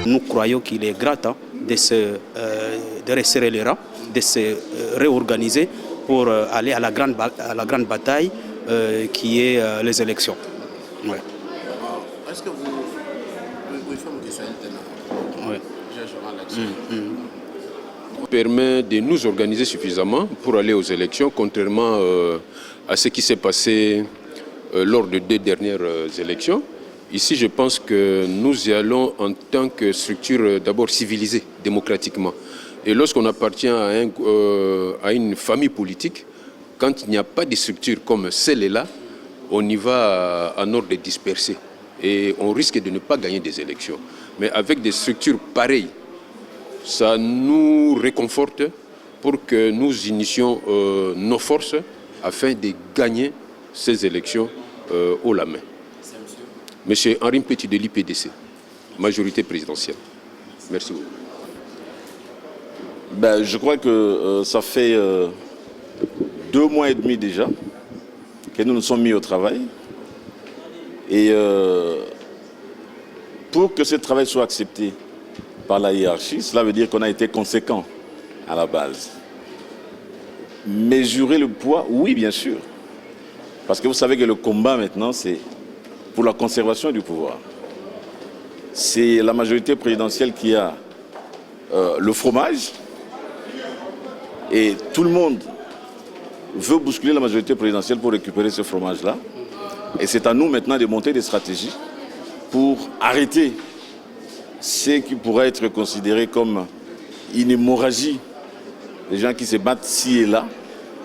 Nous croyons qu'il est grand temps de resserrer les rangs, de se réorganiser pour aller à la grande bataille qui est les élections. Ouais. Est-ce que vous faites une question maintenant? Oui. Permet de nous organiser suffisamment pour aller aux élections, contrairement à ce qui s'est passé lors des 2 dernières élections. Ici, je pense que nous y allons en tant que structure d'abord civilisée, démocratiquement. Et lorsqu'on appartient à une famille politique, quand il n'y a pas de structure comme celle-là, on y va en ordre dispersé. Et on risque de ne pas gagner des élections. Mais avec des structures pareilles, ça nous réconforte pour que nous initions nos forces afin de gagner ces élections haut la main. Monsieur Henri Petit de l'IPDC, majorité présidentielle. Merci beaucoup. Je crois que ça fait 2 mois et demi déjà que nous nous sommes mis au travail. Et pour que ce travail soit accepté par la hiérarchie, cela veut dire qu'on a été conséquent à la base. Mesurer le poids, oui, bien sûr. Parce que vous savez que le combat maintenant, c'est pour la conservation du pouvoir. C'est la majorité présidentielle qui a le fromage. Et tout le monde veut bousculer la majorité présidentielle pour récupérer ce fromage-là. Et c'est à nous maintenant de monter des stratégies pour arrêter ce qui pourrait être considéré comme une hémorragie. Les gens qui se battent ci et là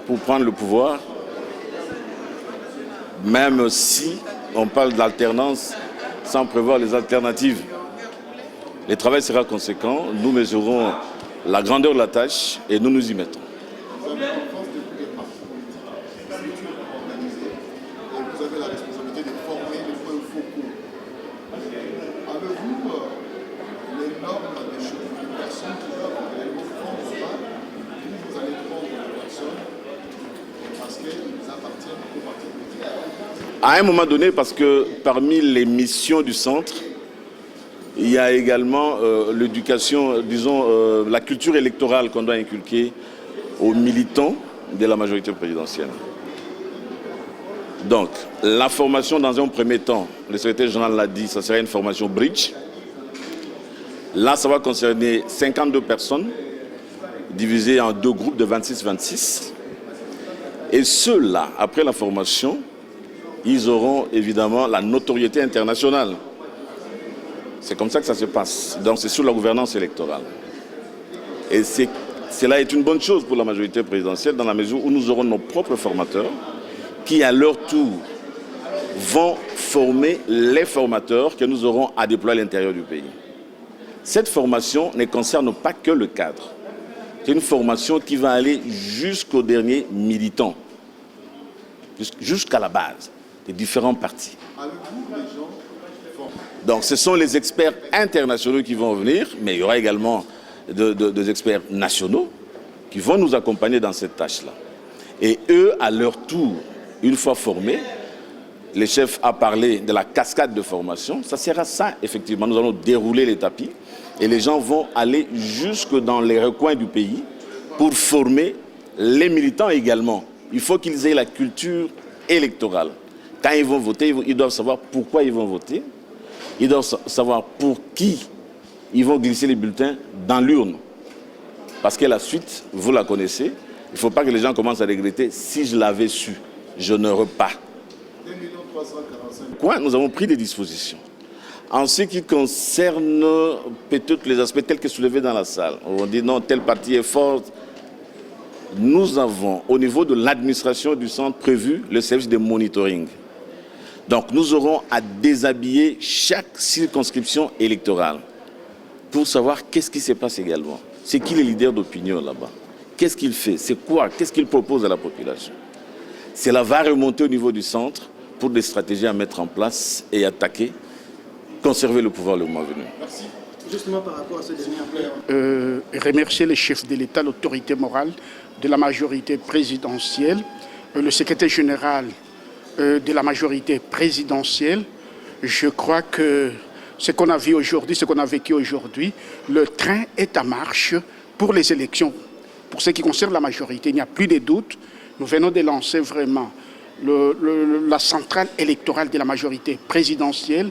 pour prendre le pouvoir, même si on parle d'alternance sans prévoir les alternatives. Le travail sera conséquent, nous mesurons la grandeur de la tâche et nous nous y mettons. Vous avez la responsabilité de former les points focaux. Avez-vous les normes des personnes qui doivent réellement prendre part, ou vous allez prendre les personnes parce qu'ils appartiennent au parti politique? À un moment donné, parce que parmi les missions du centre, il y a également l'éducation, disons, la culture électorale qu'on doit inculquer aux militants de la majorité présidentielle. Donc, la formation dans un premier temps, le secrétaire général l'a dit, ça sera une formation bridge. Là, ça va concerner 52 personnes, divisées en 2 groupes de 26-26. Et ceux-là, après la formation, ils auront évidemment la notoriété internationale. C'est comme ça que ça se passe. Donc c'est sur la gouvernance électorale. Et cela est une bonne chose pour la majorité présidentielle dans la mesure où nous aurons nos propres formateurs qui à leur tour vont former les formateurs que nous aurons à déployer à l'intérieur du pays. Cette formation ne concerne pas que le cadre. C'est une formation qui va aller jusqu'au dernier militant, jusqu'à la base des différents partis. Donc ce sont les experts internationaux qui vont venir, mais il y aura également des experts nationaux qui vont nous accompagner dans cette tâche-là. Et eux, à leur tour, une fois formés, le chef a parlé de la cascade de formation. Ça sera ça, effectivement. Nous allons dérouler les tapis et les gens vont aller jusque dans les recoins du pays pour former les militants également. Il faut qu'ils aient la culture électorale. Quand ils vont voter, ils doivent savoir pourquoi ils vont voter. Ils doivent savoir pour qui ils vont glisser les bulletins dans l'urne. Parce que la suite, vous la connaissez. Il ne faut pas que les gens commencent à regretter. Si je l'avais su, je n'aurais pas. 2 345 Quoi, nous avons pris des dispositions. En ce qui concerne peut-être les aspects tels que soulevés dans la salle, on dit non, tel parti est fort. Nous avons, au niveau de l'administration du centre, prévu le service de monitoring. Donc nous aurons à déshabiller chaque circonscription électorale pour savoir qu'est-ce qui se passe également. C'est qui les leaders d'opinion là-bas? Qu'est-ce qu'il fait? C'est quoi? Qu'est-ce qu'il propose à la population? Cela va remonter au niveau du centre pour des stratégies à mettre en place et attaquer, conserver le pouvoir le moment venu. Merci. Justement par rapport à ce dernier appel. Remercier les chefs de l'État, l'autorité morale de la majorité présidentielle, le secrétaire général de la majorité présidentielle. Je crois que ce qu'on a vu aujourd'hui, ce qu'on a vécu aujourd'hui, le train est en marche pour les élections. Pour ce qui concerne la majorité, il n'y a plus de doute. Nous venons de lancer vraiment la centrale électorale de la majorité présidentielle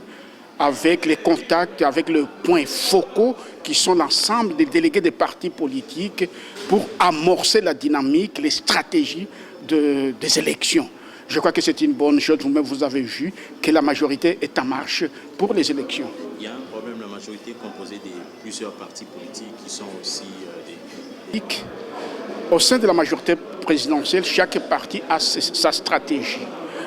avec les contacts, avec les points focaux qui sont l'ensemble des délégués des partis politiques pour amorcer la dynamique, les stratégies des élections. Je crois que c'est une bonne chose. Vous-même, vous avez vu que la majorité est en marche pour les élections. Il y a un problème, la majorité est composée de plusieurs partis politiques qui sont aussi des... Au sein de la majorité présidentielle, chaque parti a sa stratégie.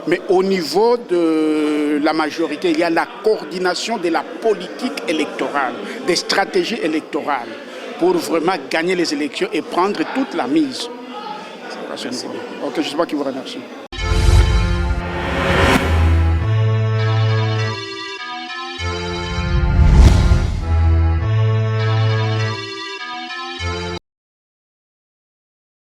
Mais au niveau de la majorité, il y a la coordination de la politique électorale, des stratégies électorales pour vraiment gagner les élections et prendre toute la mise. Merci. Ok, je ne sais pas qui vous remercie.